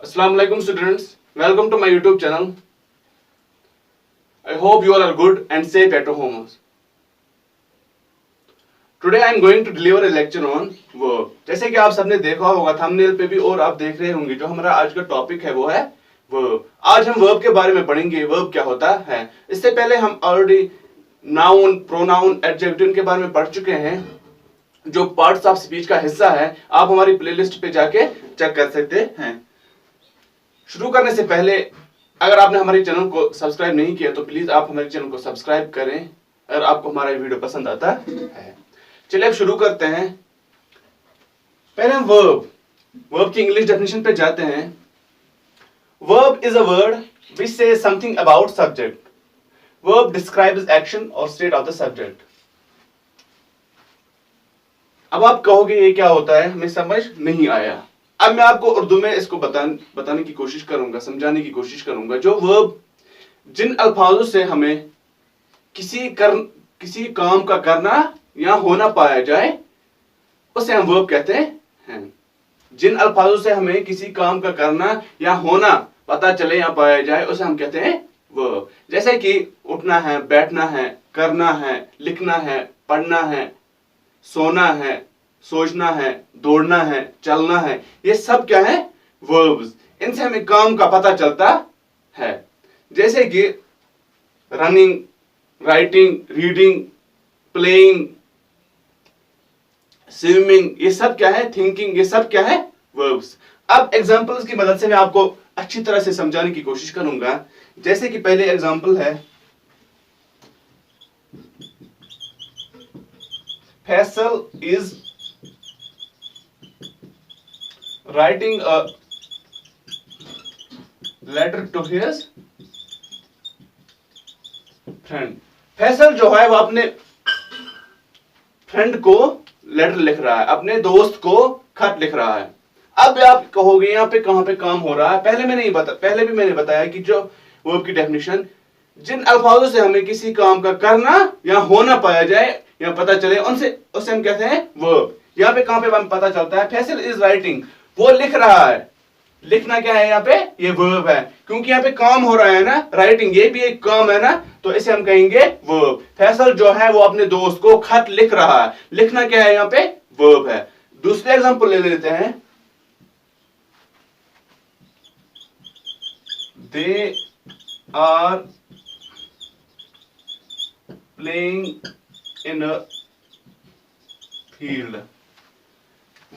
Assalamu alaikum students, welcome to my YouTube channel. I hope you all are good and safe at home. Today I am going to deliver a lecture on verb. जैसे कि आप सबने देखा होगा thumbnail पे भी और आप देख रहे होंगे जो हमारा आज का टॉपिक है वो है verb. आज हम verb के बारे में पढ़ेंगे, verb क्या होता है। इससे पहले हम ऑलरेडी नाउन, प्रोनाउन, एडजेक्टिव के बारे में पढ़ चुके हैं। जो पार्ट्स ऑफ स्पीच का हिस्सा है आप हमारी प्लेलिस्ट पे जाके चेक कर सकते हैं। शुरू करने से पहले अगर आपने हमारे चैनल को सब्सक्राइब नहीं किया तो प्लीज आप हमारे चैनल को सब्सक्राइब करें अगर आपको हमारा वीडियो पसंद आता है। चलिए अब शुरू करते हैं। पहले हम वर्ब की इंग्लिश डेफिनेशन पे जाते हैं। Verb is a word which says something about subject. Verb describes action और स्टेट ऑफ द सब्जेक्ट। अब आप कहोगे ये क्या होता है, हमें समझ नहीं आया। अब मैं आपको उर्दू में इसको बताने की कोशिश करूंगा, समझाने की कोशिश करूंगा। जो वर्ब जिन अल्फाजों से हमें किसी काम का करना या होना पाया जाए उसे हम वर्ब कहते हैं। जिन अल्फाजों से हमें किसी काम का करना या होना पता चले या पाया जाए उसे हम कहते हैं वर्ब। जैसे कि उठना है, बैठना है, करना है, लिखना है, पढ़ना है, सोना है, सोचना है, दौड़ना है, चलना है, ये सब क्या है? वर्ब्स। इनसे हमें काम का पता चलता है। जैसे कि running, writing, reading, playing, swimming, ये सब क्या है? थिंकिंग, ये सब क्या है? वर्ब्स। अब एग्जांपल्स की मदद से मैं आपको अच्छी तरह से समझाने की कोशिश करूंगा। जैसे कि पहले एग्जांपल है, Faisal is writing a letter to his friend। Faisal जो है वो अपने फ्रेंड को लेटर लिख रहा है, अपने दोस्त को खत लिख रहा है। अब आप कहोगे यहाँ पे कहां पे काम हो रहा है। पहले भी मैंने बताया कि जो वर्ब की डेफिनेशन जिन अल्फाजों से हमें किसी काम का करना या होना पाया जाए या पता चले उसे हम कहते हैं वर्ब। यहाँ पे कहां पे हमें पता चलता है? फैसल इज राइटिंग, वो लिख रहा है। लिखना क्या है यहाँ पे? ये वर्ब है, क्योंकि यहाँ पे काम हो रहा है ना, राइटिंग ये भी एक काम है ना, तो इसे हम कहेंगे वर्ब। फैसल जो है वो अपने दोस्त को खत लिख रहा है। लिखना क्या है यहाँ पे? वर्ब है। दूसरे एग्जांपल ले लेते हैं। They are playing in a field,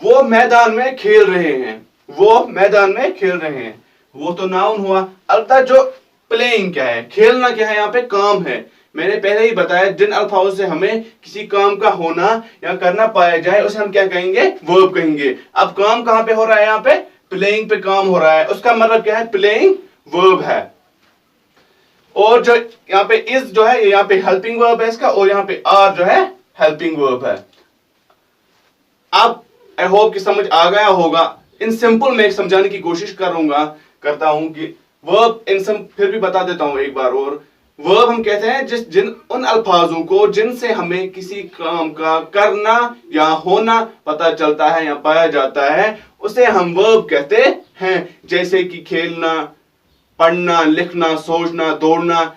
वो मैदान में खेल रहे हैं। वो मैदान में खेल रहे हैं, वो तो नाउन हुआ। अलबत्ता जो प्लेइंग क्या है, खेलना क्या है? यहाँ पे काम है। मैंने पहले ही बताया जिन अल्फाजों से हमें किसी काम का होना या करना पाया जाए उसे हम क्या कहेंगे? वर्ब कहेंगे। अब काम कहां पे हो रहा है? यहाँ पे प्लेइंग पे काम हो रहा है, उसका मतलब क्या है? प्लेइंग वर्ब है। और जो यहाँ पे इज जो है, यहाँ पे हेल्पिंग वर्ब है इसका, और यहाँ पे आर जो है हेल्पिंग वर्ब है। अब आई होप कि समझ आ गया होगा। इन सिंपल में समझाने की कोशिश करता हूं कि वर्ब फिर भी बता देता हूं एक बार और। वर्ब हम कहते हैं उन अल्फाजों को जिनसे हमें किसी काम का करना या होना पता चलता है या पाया जाता है उसे हम वर्ब कहते हैं। जैसे कि खेलना, पढ़ना, लिखना, सोचना, दौड़ना,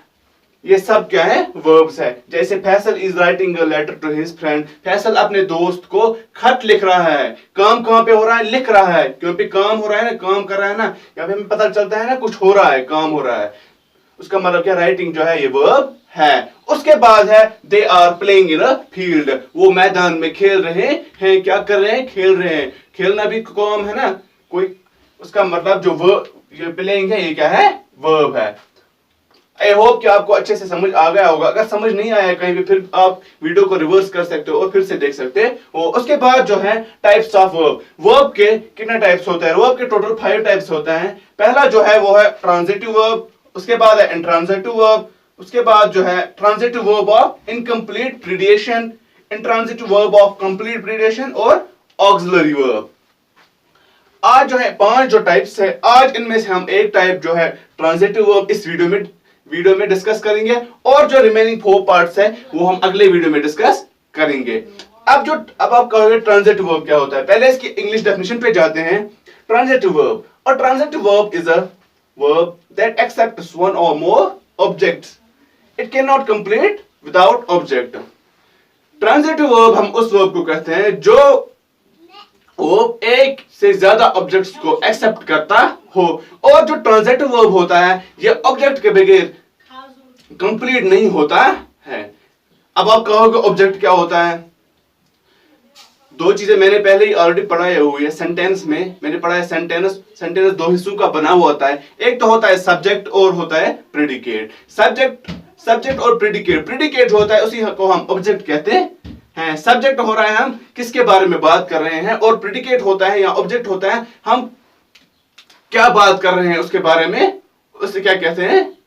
ये सब क्या है? वर्ब्स है। जैसे Faisal is writing a letter to his friend, Faisal अपने दोस्त को खत लिख रहा है। काम कहां पे हो रहा है? लिख रहा है, क्योंकि काम हो रहा है ना, काम कर रहा है ना, यहाँ पे हमें पता चलता है ना कुछ हो रहा है, काम हो रहा है। उसका मतलब क्या? राइटिंग जो है ये वर्ब है। उसके बाद है they are playing in a field, वो मैदान में खेल रहे हैं। क्या कर रहे हैं? खेल रहे हैं। खेलना भी काम है ना कोई, उसका मतलब जो वर्ब ये प्लेइंग है ये क्या है? वर्ब है। आई होप कि आपको अच्छे से समझ आ गया होगा। अगर समझ नहीं आया कहीं भी फिर आप वीडियो को रिवर्स कर सकते हो और फिर से देख सकते हो। उसके बाद जो है टाइप्स ऑफ वर्ब। वर्ब के कितने टाइप्स होते हैं? वर्ब के टोटल 5 टाइप्स होते हैं। पहला जो है वो है ट्रांजिटिव वर्ब, उसके बाद है इंट्रांजिटिव वर्ब, उसके बाद जो है transitive verb of incomplete predication, intransitive verb of complete predication और ऑक्सिलरी वर्ब। आज जो है 5 जो टाइप्स है, आज इनमें से हम एक टाइप जो है ट्रांजिटिव वर्ब इस वीडियो में डिस्कस करेंगे और जो रिमेनिंग 4 पार्ट्स है वो हम अगले वीडियो में डिस्कस करेंगे। अब आप कहोगे ट्रांजिटिव वर्ब क्या होता है, पहले इसकी इंग्लिश डेफिनेशन पे जाते हैं। ट्रांजिटिव वर्ब, और transitive verb is a verb that accepts one or more objects, it can not complete without object. Transitive verb हम उस वर्ब को कहते हैं जो वो एक से ज्यादा ऑब्जेक्ट्स को एक्सेप्ट करता हो, और जो ट्रांजिटिव वर्ब होता है ये ऑब्जेक्ट के बगैर कंप्लीट नहीं होता है। अब आप कहोगे ऑब्जेक्ट क्या होता है, दो चीजें मैंने पहले ही ऑलरेडी पढ़ाई हुई है। सेंटेंस में मैंने पढ़ा है सेंटेंस दो हिस्सों का बना हुआ होता है, एक तो होता है सब्जेक्ट और होता है प्रेडिकेट। सब्जेक्ट और प्रेडिकेट होता है उसी को हम ऑब्जेक्ट कहते हैं। सब्जेक्ट हो रहा है हम किसके बारे में बात कर रहे हैं, और प्रेडिकेट होता है या ऑब्जेक्ट होता है हम क्या बात कर रहे हैं उसके बारे में, उसे क्या कहते हैं,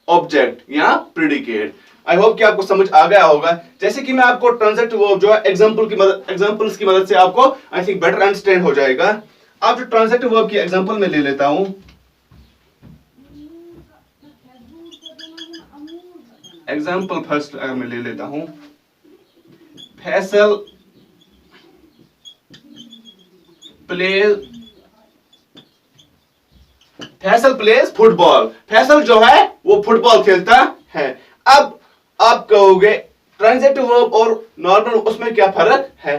ऑब्जेक्ट या प्रेडिकेट। आई होप कि आपको समझ आ गया होगा। जैसे कि मैं आपको ट्रांजिटिव वर्ब जो है एग्जांपल्स की मदद से आपको आई थिंक बेटर अंडरस्टैंड हो जाएगा। आप जो ट्रांजिटिव वर्ब की एग्जांपल में ले लेता हूं, एग्जांपल फर्स्ट अगर मैं ले लेता हूं, फैसल प्लेज फुटबॉल। फैसल जो है वो फुटबॉल खेलता है। अब आप कहोगे ट्रांजिटिव वर्ब और नॉर्मल उसमें क्या फर्क है,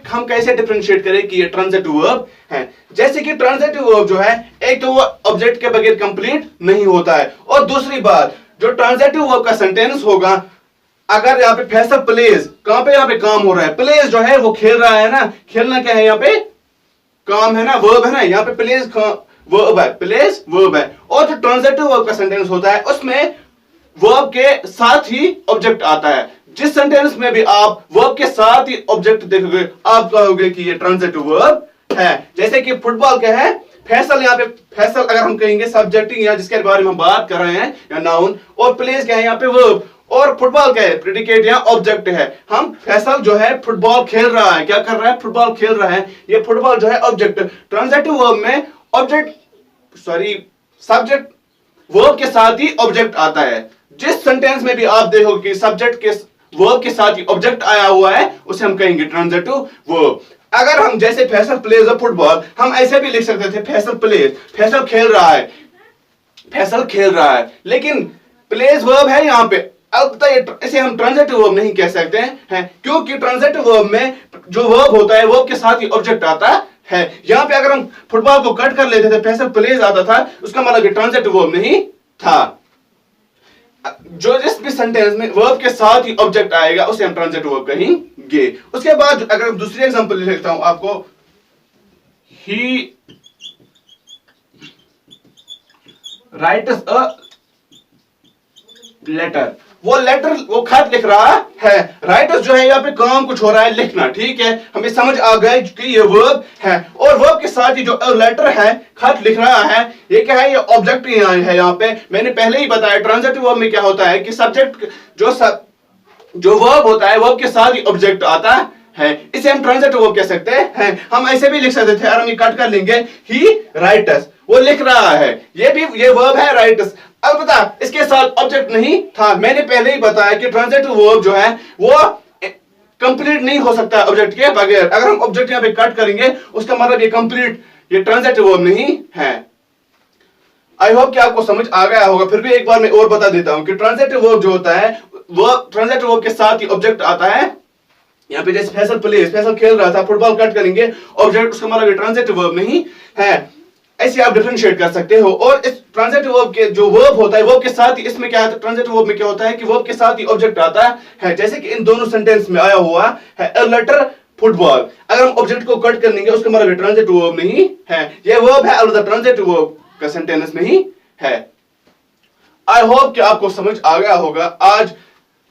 हम कैसे डिफरेंशिएट करें कि ये ट्रांजिटिव वर्ब है। जैसे कि ट्रांजिटिव वर्ब जो है एक तो वो ऑब्जेक्ट के बगैर कंप्लीट नहीं होता है, और दूसरी बात जो ट्रांजिटिव वर्ब का सेंटेंस होगा, अगर यहाँ पे फैसल प्लेज, कहां पे यहाँ पे काम हो रहा है, प्लेज जो है वो खेल रहा है ना, खेलना क्या है यहाँ पे, काम है ना, वर्ब है ना, यहाँ पे प्लेज वर्ब है, प्लेज वर्ब है। और जो ट्रांजिटिव वर्ब का सेंटेंस होता है उसमें वर्ब के साथ ही ऑब्जेक्ट आता है। जिस सेंटेंस में भी आप वर्ब के साथ ही ऑब्जेक्ट देखोगे आप कहोगे कि ये ट्रांजिटिव वर्ब है। जैसे कि फुटबॉल क्या है, फैसल, यहाँ पे फैसल अगर हम कहेंगे सब्जेक्ट या जिसके बारे में हम बात कर रहे हैं या नाउन, और प्लेस क्या है यहाँ पे वर्ब, और फुटबॉल क्या है, प्रेडिकेट या ऑब्जेक्ट है। हम फैसल जो है फुटबॉल खेल रहा है, क्या कर रहा है, फुटबॉल खेल रहा है, ये फुटबॉल जो है ऑब्जेक्ट। ट्रांजिटिव वर्ब में सब्जेक्ट वर्ब के साथ ही ऑब्जेक्ट आता है। जिस सेंटेंस में भी आप देखोगे कि सब्जेक्ट के वर्ब के साथ ही ऑब्जेक्ट आया हुआ है उसे हम कहेंगे ट्रांजिटिव वर्ब। अगर हम जैसे फैसल प्लेज अ फुटबॉल, हम ऐसे भी लिख सकते थे फैसल प्लेज, फैसल खेल रहा है, फैसल खेल रहा है, लेकिन प्लेज वर्ब है यहाँ पे। अब इसे हम ट्रांजिटिव वर्ब नहीं कह सकते हैं, क्योंकि ट्रांजिटिव वर्ब में जो वर्ब होता है वर्ब के साथ ही ऑब्जेक्ट आता है। यहाँ पे अगर हम फुटबॉल को कट कर लेते थे, फैसल प्लेज आता था, उसका मतलब ट्रांजिटिव वर्ब नहीं था। जो जिस भी सेंटेंस में वर्ब के साथ ही ऑब्जेक्ट आएगा उसे हम ट्रांजिटिव वर्ब कहेंगे। उसके बाद अगर दूसरी एग्जांपल ले लेता हूं आपको, ही राइट्स अ लेटर, वो खत लिख रहा है। राइटर्स जो है यहाँ पे काम कुछ हो रहा है, लिखना, ठीक है, हमें समझ आ गया कि ये वर्ब है, और वर्ब के साथ ही जो लेटर है, खत लिख रहा है, ये क्या है, ये ऑब्जेक्ट ही है यहाँ पे। मैंने पहले ही बताया ट्रांजिटिव वर्ब में क्या होता है कि सब्जेक्ट जो वर्ब होता है वर्ब के साथ ही ऑब्जेक्ट आता है, इसे हम ट्रांजिटिव वर्ब कह सकते हैं। हम ऐसे भी लिख सकते थे, और हम ये कट कर लेंगे, ही राइटर्स, वो लिख रहा है, ये वर्ब है राइटर्स। अलबत्ता इसके साथ ऑब्जेक्ट नहीं था। मैंने पहले ही बताया कि ट्रांजिटिव वर्ब जो है वो कंप्लीट नहीं हो सकता ऑब्जेक्ट के बगैर। अगर हम ऑब्जेक्ट यहाँ पे कट करेंगे उसका मतलब ये कंप्लीट, ये ट्रांजिटिव वर्ब नहीं है। आई होप कि आपको समझ आ गया होगा। फिर भी एक बार मैं और बता देता हूं कि ट्रांजिटिव वर्ब जो होता है वो ट्रांजिटिव वर्ब के साथ ही ऑब्जेक्ट आता है। यहाँ पे जैसे फैसल खेल रहा था, फुटबॉल कट करेंगे, ऑब्जेक्ट, उसका मतलब ट्रांजिटिव वर्ब नहीं है। ऐसे आप डिफरेंशिएट कर सकते हो। और इस ट्रांजिटिव वर्ब के जो वर्ब होता है वर्ब के साथ ही, इसमें क्या है, ट्रांजिटिव वर्ब में क्या होता है कि वर्ब के साथ ही ऑब्जेक्ट आता है। जैसे कि इन दोनों सेंटेंस में आया हुआ है, अ लेटर फुटबॉल, अगर हम ऑब्जेक्ट को कट कर लेंगे उसका मतलब ट्रांजिटिव वर्ब नहीं है, ये वर्ब है, अलबत्ता ट्रांजिटिव वर्ब का सेंटेंस नहीं है। आई होप कि आपको समझ आ गया होगा। आज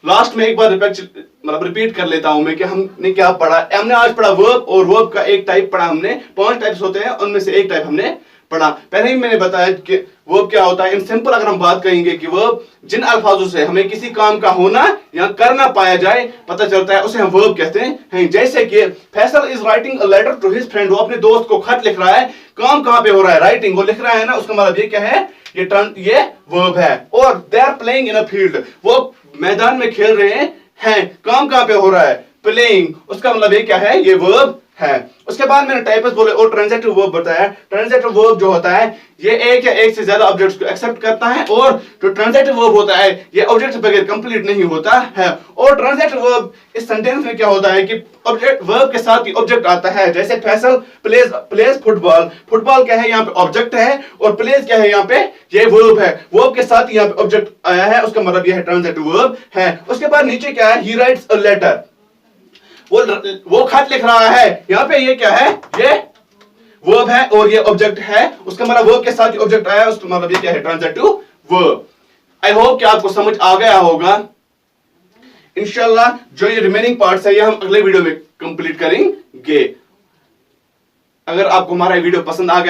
लास्ट में एक बार रिपीट कर लेता हूं मैं कि हमने क्या पढ़ा। हमने आज पढ़ा वर्ब, और वर्ब का एक टाइप पढ़ा हमने, 5 टाइप्स होते हैं, उनमें से एक टाइप हमने पढ़ा। पहले ही मैंने बताया कि वर्ब क्या होता है। इन सिंपल अगर हम बात करेंगे कि वर्ब जिन अल्फाजों से हमें किसी काम का होना या करना पाया जाए पता चलता है, उसे हम वर्ब कहते हैं। जैसे कि Faisal is writing a letter to his friend, वो अपने दोस्त को खत लिख रहा है। काम कहां पे हो रहा है, राइटिंग, वो लिख रहा है ना, उसका मतलब ये क्या है, ये वर्ब है। और they are playing in a field, वो मैदान में खेल रहे हैं। काम कहां पे हो रहा है, प्लेइंग, उसका मतलब ये क्या है, ये वर्ब है। उसके बाद मैंने टाइप्स बोले और ट्रांजिटिव वर्ब बताया। ट्रांजिटिव वर्ब जो होता है ये एक या एक से ज्यादा ऑब्जेक्ट्स को एक्सेप्ट करता है, और जो ट्रांजिटिव वर्ब होता है ये ऑब्जेक्ट बगैर कंप्लीट नहीं होता है। और ट्रांजिटिव वर्ब इस सेंटेंस में क्या होता है कि ऑब्जेक्ट वर्ब के साथ ही ऑब्जेक्ट आता है। जैसे फैसल प्लेज फुटबॉल, फुटबॉल क्या है यहाँ पे ऑब्जेक्ट है, और प्लेज क्या है यहाँ पे, ये वर्ब है। वर्ब के साथ यहाँ पे ऑब्जेक्ट आया है, उसका मतलब यह है ट्रांजिटिव वर्ब है। उसके बाद नीचे क्या है, ही राइट्स अ लेटर, वो खत लिख रहा है। यहाँ पे ये क्या है, ये वर्ब है और ये ऑब्जेक्ट है, उसका मतलब वर्ब के साथ ही ऑब्जेक्ट आया, उसका मतलब ये क्या है, ट्रांजिटिव वर्ब। आई होप कि आपको समझ आ गया होगा। इंशाल्लाह जो ये रिमेनिंग पार्ट्स है ये हम अगले वीडियो में कंप्लीट करेंगे। अगर आपको हमारा वीडियो पसंद आ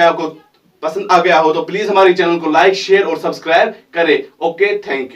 गया हो तो प्लीज हमारे चैनल को लाइक, शेयर और सब्सक्राइब करें। Okay, thank you.